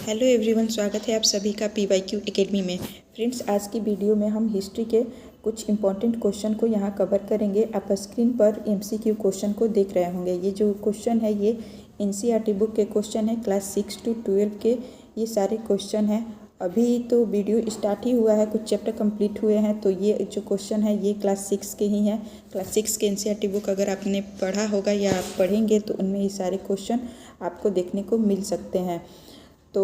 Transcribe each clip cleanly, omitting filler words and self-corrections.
Hello everyone, स्वागत है आप सभी का PYQ एकेडमी में। फ्रेंड्स, आज की वीडियो में हम हिस्ट्री के कुछ इम्पॉर्टेंट क्वेश्चन को यहाँ कवर करेंगे। आप स्क्रीन पर MCQ क्वेश्चन को देख रहे होंगे। ये जो क्वेश्चन है ये NCERT बुक के क्वेश्चन है, क्लास 6 से 12 के ये सारे क्वेश्चन हैं। अभी तो वीडियो स्टार्ट ही हुआ है, कुछ चैप्टर कंप्लीट हुए हैं, तो ये जो क्वेश्चन है ये क्लास 6 के ही हैं। क्लास 6 के NCERT बुक अगर आपने पढ़ा होगा या आप पढ़ेंगे तो उनमें ये सारे क्वेश्चन आपको देखने को मिल सकते हैं। तो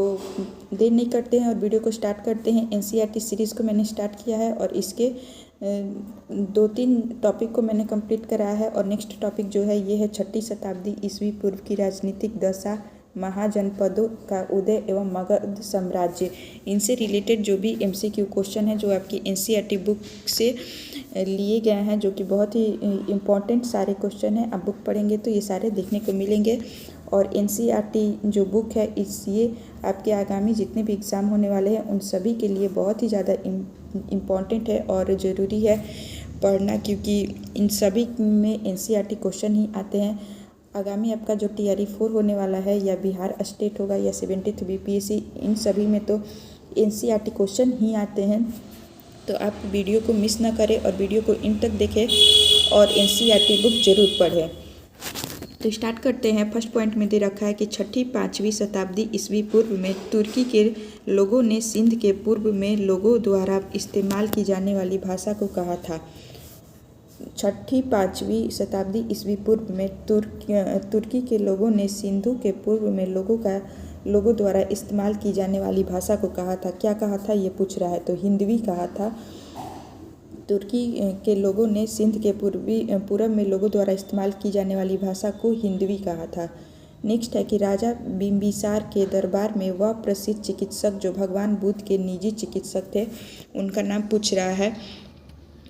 देर नहीं करते हैं और वीडियो को स्टार्ट करते हैं। NCERT सीरीज़ को मैंने स्टार्ट किया है और इसके 2-3 टॉपिक को मैंने कंप्लीट कराया है। और नेक्स्ट टॉपिक जो है ये है 6ठी शताब्दी ईस्वी पूर्व की राजनीतिक दशा, महाजनपदों का उदय एवं मगध साम्राज्य। इनसे रिलेटेड जो भी MCQ क्वेश्चन है जो आपकी NCERT बुक से लिए गए हैं, जो कि बहुत ही इम्पॉर्टेंट सारे क्वेश्चन हैं। आप बुक पढ़ेंगे तो ये सारे देखने को मिलेंगे। और NCERT जो बुक है ये आपके आगामी जितने भी एग्ज़ाम होने वाले हैं उन सभी के लिए बहुत ही ज़्यादा इम्पॉर्टेंट है और ज़रूरी है पढ़ना, क्योंकि इन सभी में NCERT क्वेश्चन ही आते हैं। आगामी आपका जो TRE 4 होने वाला है या बिहार स्टेट होगा या 70th BPSC, इन सभी में तो NCERT क्वेश्चन ही आते हैं। तो आप वीडियो को मिस ना करें और वीडियो को इन तक देखें और NCERT बुक जरूर पढ़ें। तो स्टार्ट करते हैं। फर्स्ट पॉइंट में दे रखा है कि 6ठी-5वीं शताब्दी ईस्वी पूर्व में तुर्की के लोगों ने सिंध के पूर्व में लोगों द्वारा इस्तेमाल की जाने वाली भाषा को कहा था। 6ठी-5वीं शताब्दी ईस्वी पूर्व में तुर्की के लोगों ने सिंधु के पूर्व में लोगों द्वारा इस्तेमाल की जाने वाली भाषा को कहा था। क्या कहा था ये पूछ रहा है, तो हिंदवी कहा था। तुर्की के लोगों ने सिंध के पूर्व में लोगों द्वारा इस्तेमाल की जाने वाली भाषा को हिंदवी कहा था। नेक्स्ट है कि राजा बिंबिसार के दरबार में वह प्रसिद्ध चिकित्सक जो भगवान बुद्ध के निजी चिकित्सक थे, उनका नाम पूछ रहा है।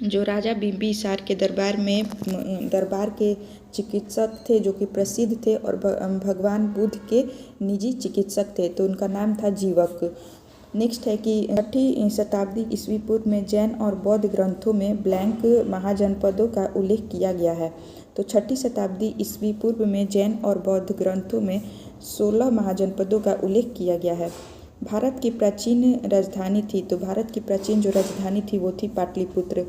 जो राजा बिंबिसार के दरबार के चिकित्सक थे जो कि प्रसिद्ध थे और भगवान बुद्ध के निजी चिकित्सक थे, तो उनका नाम था जीवक। नेक्स्ट है कि 6ठी शताब्दी ईस्वी पूर्व में जैन और बौद्ध ग्रंथों में ब्लैंक महाजनपदों का उल्लेख किया गया है। तो 6ठी शताब्दी ईस्वी पूर्व में जैन और बौद्ध ग्रंथों में 16 महाजनपदों का उल्लेख किया गया है। भारत की प्राचीन राजधानी थी, तो भारत की प्राचीन जो राजधानी थी वो थी पाटलिपुत्र।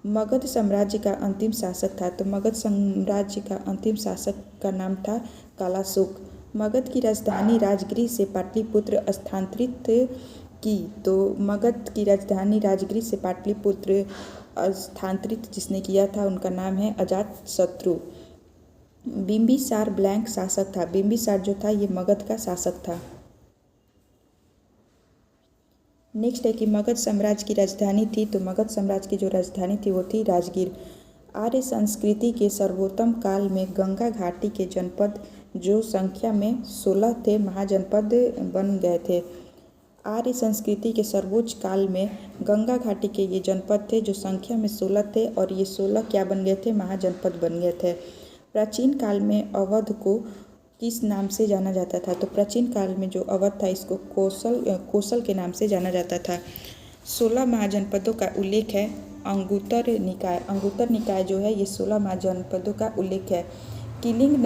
मगध साम्राज्य का अंतिम शासक था, तो मगध साम्राज्य का अंतिम शासक का नाम था कालाशोक। मगध की राजधानी राजगृह से पाटलिपुत्र स्थानांतरित की, तो मगध की राजधानी राजगृह से पाटलिपुत्र स्थानांतरित जिसने किया था उनका नाम है अजातशत्रु। बिंबिसार ब्लैंक शासक था। बिंबिसार जो था ये मगध का शासक था। नेक्स्ट है कि मगध साम्राज्य की राजधानी थी, तो मगध साम्राज्य की जो राजधानी थी वो थी राजगीर। आर्य संस्कृति के सर्वोत्तम काल में गंगा घाटी के जनपद जो संख्या में 16 थे महाजनपद बन गए थे। आर्य संस्कृति के सर्वोच्च काल में गंगा घाटी के ये जनपद थे जो संख्या में 16 थे और ये 16 क्या बन गए थे, महाजनपद बन गए थे। प्राचीन काल में अवध को किस नाम से जाना जाता था, तो प्राचीन काल में जो अवध था इसको कोसल के नाम से जाना जाता था। 16 महाजनपदों का उल्लेख है अंगुत्तर निकाय जो है ये 16 महाजनपदों का उल्लेख है। कलिंग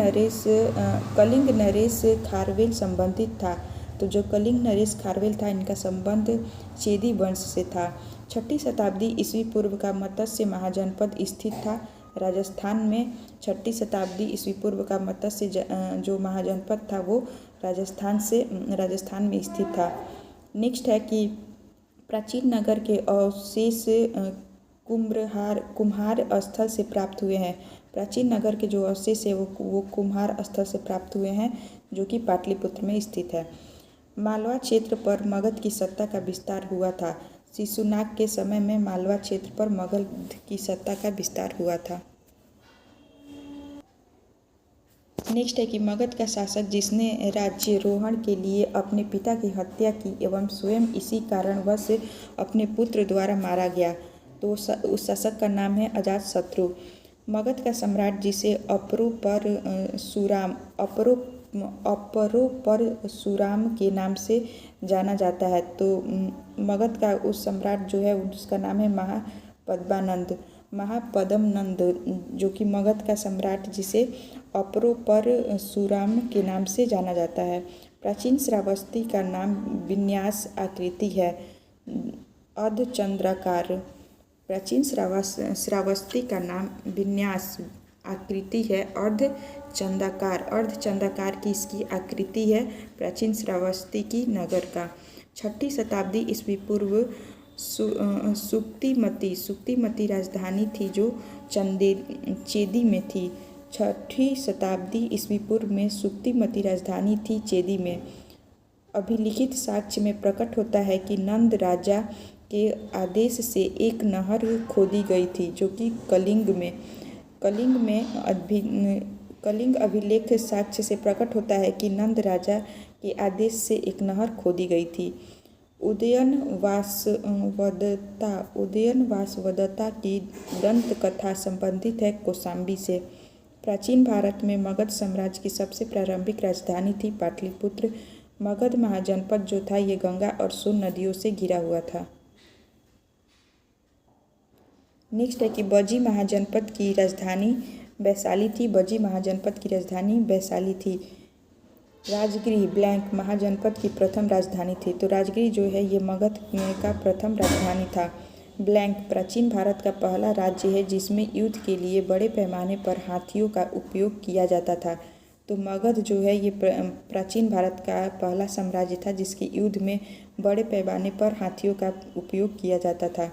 नरेश खारवेल संबंधित था, तो जो कलिंग नरेश खारवेल था इनका संबंध चेदी वंश से था। 6ठी शताब्दी ईस्वी पूर्व का मत्स्य महाजनपद स्थित था राजस्थान में। 6ठी शताब्दी ईस्वी पूर्व का मत्स्य जो महाजनपद था वो राजस्थान में स्थित था। नेक्स्ट है कि प्राचीन नगर के अवशेष कुम्हार स्थल से प्राप्त हुए हैं। प्राचीन नगर के जो अवशेष है वो कुम्हार स्थल से प्राप्त हुए हैं जो कि पाटलिपुत्र में स्थित है। मालवा क्षेत्र पर मगध की सत्ता का विस्तार हुआ था। शिशुनाग के समय में मालवा क्षेत्र पर मगध की सत्ता का विस्तार हुआ था। नेक्स्ट है कि मगध का शासक जिसने राज्यारोहण के लिए अपने पिता की हत्या की एवं स्वयं इसी कारणवश अपने पुत्र द्वारा मारा गया, तो उस शासक का नाम है अजातशत्रु। मगध का सम्राट जिसे अपरोपरशुराम के नाम से जाना जाता है, तो मगध का उस सम्राट जो है उसका नाम है महापद्मनंद, जो कि मगध का सम्राट जिसे अपरोपरशुराम के नाम से जाना जाता है। प्राचीन श्रावस्ती का नाम विन्यास आकृति है अर्धचंद्राकार। प्राचीन श्रावस्ती का नाम विन्यास आकृति है अर्धचंद्राकार। अर्धचंद्राकार की इसकी आकृति है प्राचीन श्रावस्ती की नगर का। 6ठी शताब्दी ईस्वी पूर्व सुक्तिमती राजधानी थी जो चेदी में थी। 6ठी शताब्दी ईस्वी पूर्व में सुक्तिमती राजधानी थी चेदी में। अभिलिखित साक्ष्य में प्रकट होता है कि नंद राजा के आदेश से एक नहर खोदी गई थी जो कि कलिंग अभिलेख साक्ष्य से प्रकट होता है कि नंद राजा के आदेश से एक नहर खोदी गई थी। उदयन वासवदत्ता की दंत कथा संबंधित है कौशाम्बी से। प्राचीन भारत में मगध साम्राज्य की सबसे प्रारंभिक राजधानी थी पाटलिपुत्र। मगध महाजनपद जो था ये गंगा और सोन नदियों से घिरा हुआ था। नेक्स्ट है कि बजी महाजनपद की राजधानी वैशाली थी। बजी महाजनपद की राजधानी वैशाली थी। राजगृह ब्लैंक महाजनपद की प्रथम राजधानी थी। तो राजगृह जो है ये मगध का प्रथम राजधानी था। ब्लैंक प्राचीन भारत का पहला राज्य है जिसमें युद्ध के लिए बड़े पैमाने पर हाथियों का उपयोग किया जाता था। तो मगध जो है ये प्राचीन भारत का पहला साम्राज्य था जिसके युद्ध में बड़े पैमाने पर हाथियों का उपयोग किया जाता था।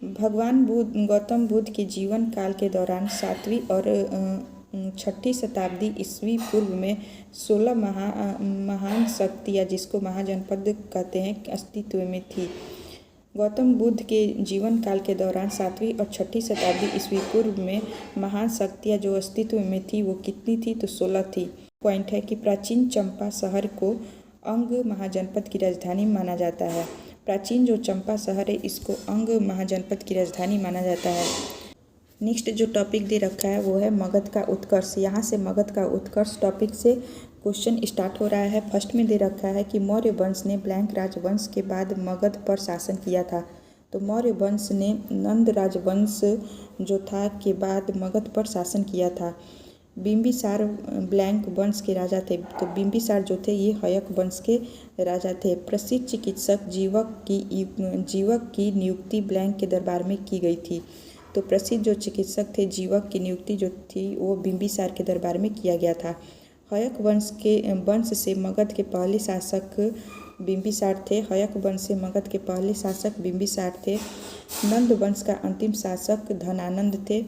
भगवान गौतम बुद्ध के जीवन काल के दौरान 7वीं और 6ठी शताब्दी ईस्वी पूर्व में 16 महान शक्तियाँ जिसको महाजनपद कहते हैं अस्तित्व में थी। गौतम बुद्ध के जीवन काल के दौरान 7वीं और 6ठी शताब्दी ईस्वी पूर्व में महान शक्तियाँ जो अस्तित्व में थी वो कितनी थी? तो 16 थी। पॉइंट है कि प्राचीन चंपा शहर को अंग महाजनपद की राजधानी माना जाता है। प्राचीन जो चंपा शहर है इसको अंग महाजनपद की राजधानी माना जाता है। नेक्स्ट जो टॉपिक दे रखा है वो है मगध का उत्कर्ष। यहाँ से मगध का उत्कर्ष टॉपिक से क्वेश्चन स्टार्ट हो रहा है। फर्स्ट में दे रखा है कि मौर्य वंश ने ब्लैंक राजवंश के बाद मगध पर शासन किया था। तो मौर्य वंश ने नंद राजवंश जो था के बाद मगध पर शासन किया था। बिंबिसार ब्लैंक वंश के राजा थे। तो बिंबिसार जो थे ये हयक वंश के राजा थे। प्रसिद्ध चिकित्सक जीवक की नियुक्ति ब्लैंक के दरबार में की गई थी। तो प्रसिद्ध जो चिकित्सक थे जीवक की नियुक्ति जो थी वो बिंबिसार के दरबार में किया गया था। हयक वंश से मगध के पहले शासक बिंबिसार थे। हयक वंश से मगध के पहले शासक बिंबिसार थे। नंद वंश का अंतिम शासक धनानंद थे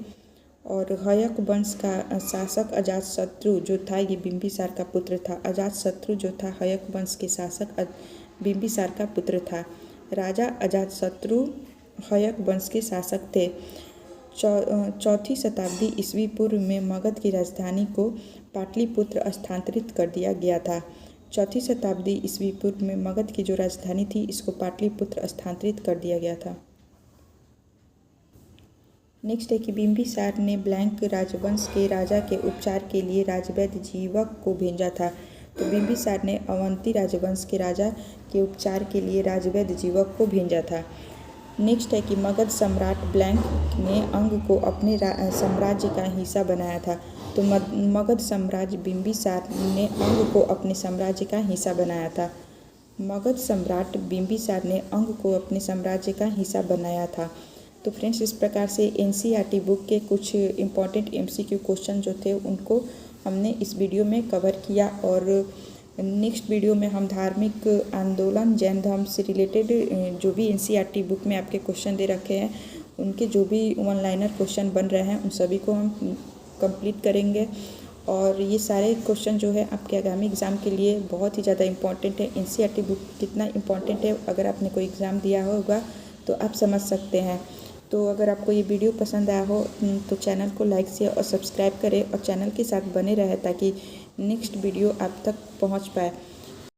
और हयक वंश का शासक अजातशत्रु जो था ये बिंबिसार का पुत्र था। अजातशत्रु जो था हयक वंश के शासक बिंबिसार का पुत्र था। राजा अजातशत्रु हयक वंश के शासक थे। 4ठी शताब्दी ईस्वी पूर्व में मगध की राजधानी को पाटलिपुत्र स्थानांतरित कर दिया गया था। 4ठी शताब्दी ईस्वी पूर्व में मगध की जो राजधानी थी इसको पाटलिपुत्र स्थानांतरित कर दिया गया था। नेक्स्ट है कि बिंबिसार ने ब्लैंक राजवंश के राजा के उपचार के लिए राजवैद्य जीवक को भेजा था। तो बिंबिसार ने अवंती राजवंश के राजा के उपचार के लिए राजवैद्य जीवक को भेजा था। नेक्स्ट है कि मगध सम्राट ब्लैंक ने अंग को अपने साम्राज्य का हिस्सा बनाया था। तो मगध साम्राज्य बिंबिसार ने अंग को अपने साम्राज्य का हिस्सा बनाया था। मगध सम्राट बिंबिसार ने अंग को अपने साम्राज्य का हिस्सा बनाया था। तो फ्रेंड्स इस प्रकार से एनसीईआरटी बुक के कुछ इम्पॉर्टेंट एमसीक्यू क्वेश्चन जो थे उनको हमने इस वीडियो में कवर किया और नेक्स्ट वीडियो में हम धार्मिक आंदोलन जैन धर्म से रिलेटेड जो भी एनसीईआरटी बुक में आपके क्वेश्चन दे रखे हैं उनके जो भी वन लाइनर क्वेश्चन बन रहे हैं उन सभी को हम कंप्लीट करेंगे। और ये सारे क्वेश्चन जो है आपके आगामी एग्ज़ाम के लिए बहुत ही ज़्यादा इम्पॉर्टेंट है। एनसीईआरटी बुक कितना इम्पॉर्टेंट है अगर आपने कोई एग्ज़ाम दिया होगा तो आप समझ सकते हैं। तो अगर आपको ये वीडियो पसंद आया हो तो चैनल को लाइक शेयर और सब्सक्राइब करें और चैनल के साथ बने रहें ताकि नेक्स्ट वीडियो आप तक पहुंच पाए।